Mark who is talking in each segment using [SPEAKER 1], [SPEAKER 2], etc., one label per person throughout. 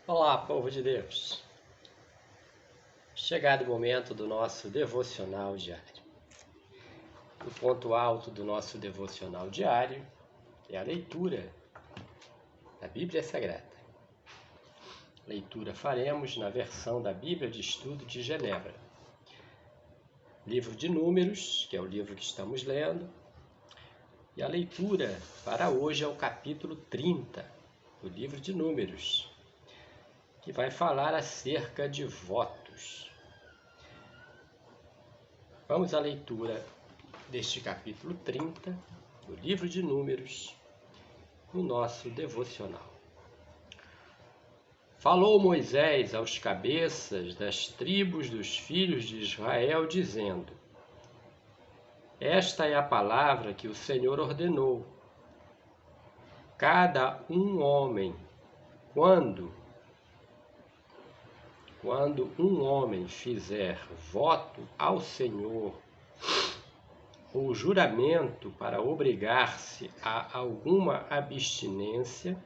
[SPEAKER 1] Olá, povo de Deus! Chegado o momento do nosso devocional diário. O ponto alto do nosso devocional diário é a leitura da Bíblia Sagrada. Leitura faremos na versão da Bíblia de Estudo de Genebra. Livro de Números, que é o livro que estamos lendo. E a leitura para hoje é o capítulo 30 do livro de Números, que vai falar acerca de votos. Vamos à leitura deste capítulo 30 do livro de Números, no nosso devocional. Falou Moisés aos cabeças das tribos dos filhos de Israel, dizendo: Esta é a palavra que o Senhor ordenou. Cada um homem, quando um homem fizer voto ao Senhor ou juramento para obrigar-se a alguma abstinência,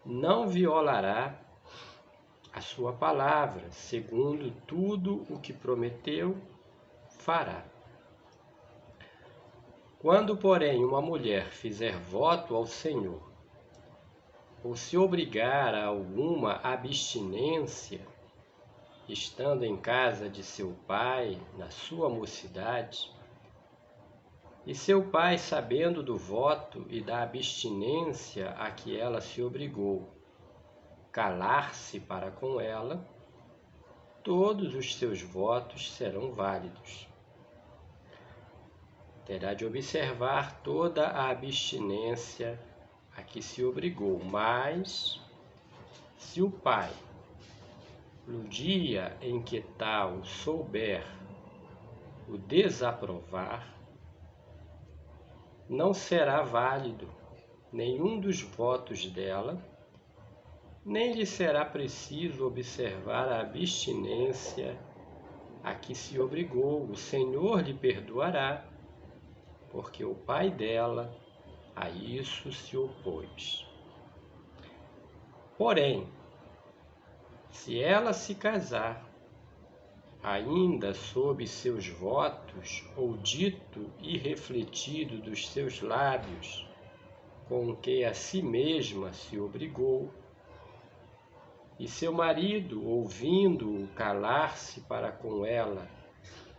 [SPEAKER 1] não violará a sua palavra, segundo tudo o que prometeu, fará. Quando, porém, uma mulher fizer voto ao Senhor, ou se obrigar a alguma abstinência, estando em casa de seu pai, na sua mocidade, e seu pai, sabendo do voto e da abstinência a que ela se obrigou, calar-se para com ela, todos os seus votos serão válidos. Terá de observar toda a abstinência a que se obrigou, mas, se o pai, no dia em que tal souber, o desaprovar, não será válido nenhum dos votos dela, nem lhe será preciso observar a abstinência a que se obrigou. O Senhor lhe perdoará, porque o pai dela a isso se opôs. Porém, se ela se casar, ainda sob seus votos, ou dito e refletido dos seus lábios, com que a si mesma se obrigou, e seu marido, ouvindo-o calar-se para com ela,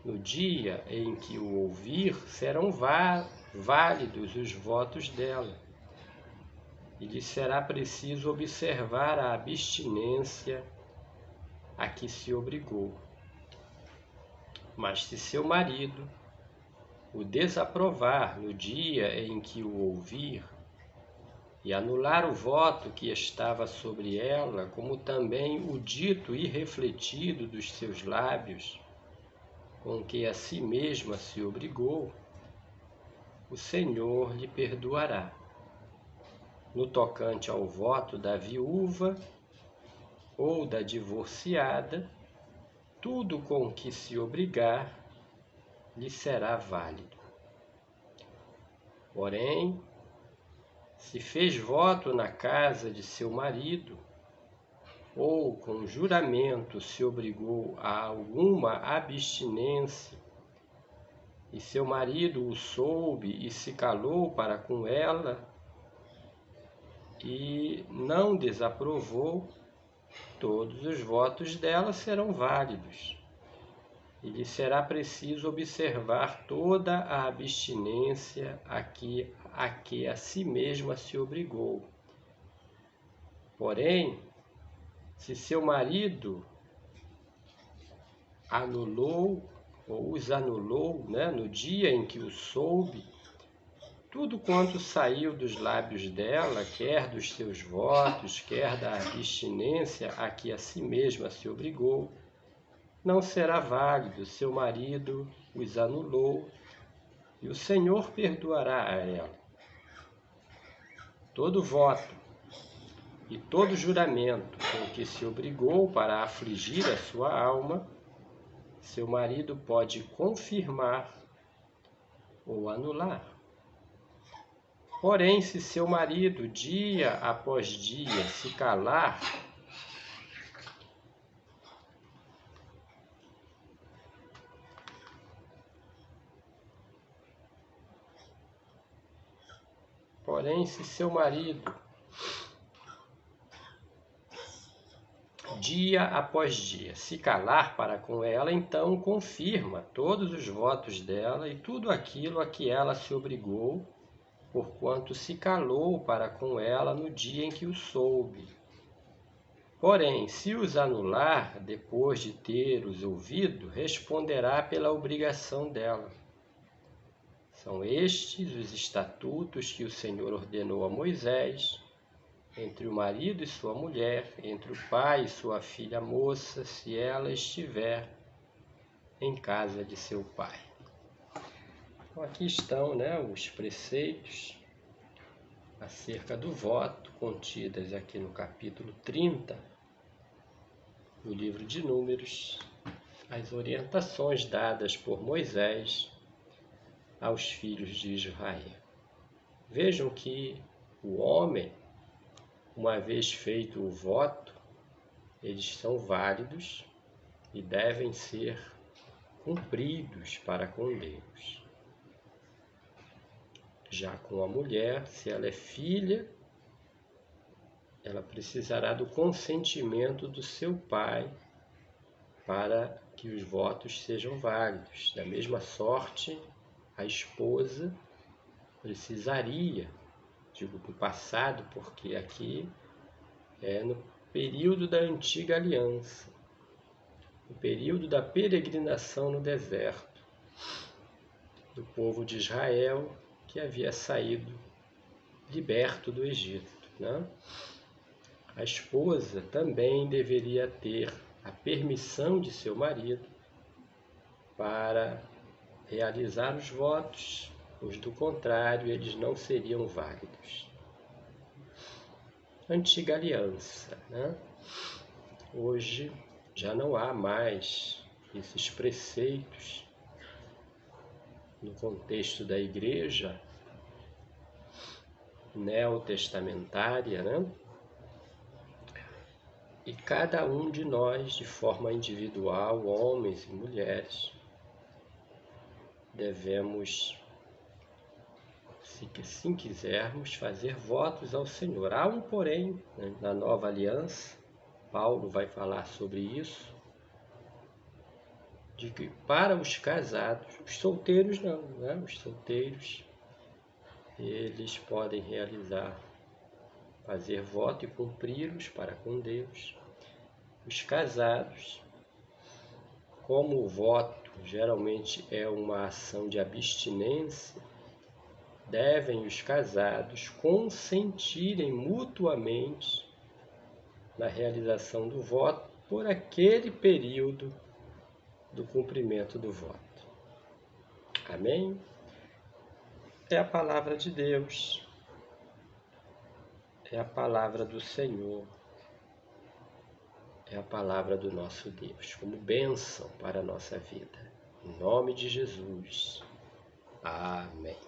[SPEAKER 1] no dia em que o ouvir, serão válidos os votos dela, e lhe será preciso observar a abstinência a que se obrigou. Mas se seu marido o desaprovar no dia em que o ouvir, e anular o voto que estava sobre ela, como também o dito e refletido dos seus lábios, com que a si mesma se obrigou, o Senhor lhe perdoará. No tocante ao voto da viúva ou da divorciada, tudo com que se obrigar lhe será válido. Porém, se fez voto na casa de seu marido, ou com juramento se obrigou a alguma abstinência, e seu marido o soube e se calou para com ela, e não desaprovou, todos os votos dela serão válidos, e lhe será preciso observar toda a abstinência a que a si mesma se obrigou. Porém, se seu marido anulou ou os anulou, no dia em que o soube, tudo quanto saiu dos lábios dela, quer dos seus votos, quer da abstinência a que a si mesma se obrigou, não será válido. Seu marido os anulou e o Senhor perdoará a ela. Todo voto e todo juramento com que se obrigou para afligir a sua alma, seu marido pode confirmar ou anular. Porém, se seu marido, dia após dia, se calar Porém, se seu marido, dia após dia, se calar para com ela, então confirma todos os votos dela e tudo aquilo a que ela se obrigou, porquanto se calou para com ela no dia em que o soube. Porém, se os anular depois de ter-os ouvido, responderá pela obrigação dela. São estes os estatutos que o Senhor ordenou a Moisés, entre o marido e sua mulher, entre o pai e sua filha moça, se ela estiver em casa de seu pai. Então, aqui estão, os preceitos acerca do voto, contidas aqui no capítulo 30 do livro de Números, as orientações dadas por Moisés aos filhos de Israel. Vejam que o homem, uma vez feito o voto, eles são válidos e devem ser cumpridos para com Deus. Já com a mulher, se ela é filha, ela precisará do consentimento do seu pai para que os votos sejam válidos. Da mesma sorte, a esposa precisaria, digo do passado, porque aqui é no período da antiga aliança, no período da peregrinação no deserto, do povo de Israel que havia saído liberto do Egito, A esposa também deveria ter a permissão de seu marido para realizar os votos, pois do contrário eles não seriam válidos. Antiga aliança, Hoje já não há mais esses preceitos no contexto da igreja neotestamentária, E cada um de nós, de forma individual, homens e mulheres, devemos, se assim quisermos, fazer votos ao Senhor. Há um porém, na nova aliança, Paulo vai falar sobre isso, de que para os casados, os solteiros não, Os solteiros, eles podem fazer voto e cumpri-los para com Deus. Os casados, como o voto geralmente é uma ação de abstinência, devem os casados consentirem mutuamente na realização do voto por aquele período do cumprimento do voto. Amém? É a palavra de Deus, é a palavra do Senhor, é a palavra do nosso Deus, como bênção para a nossa vida. Em nome de Jesus. Amém.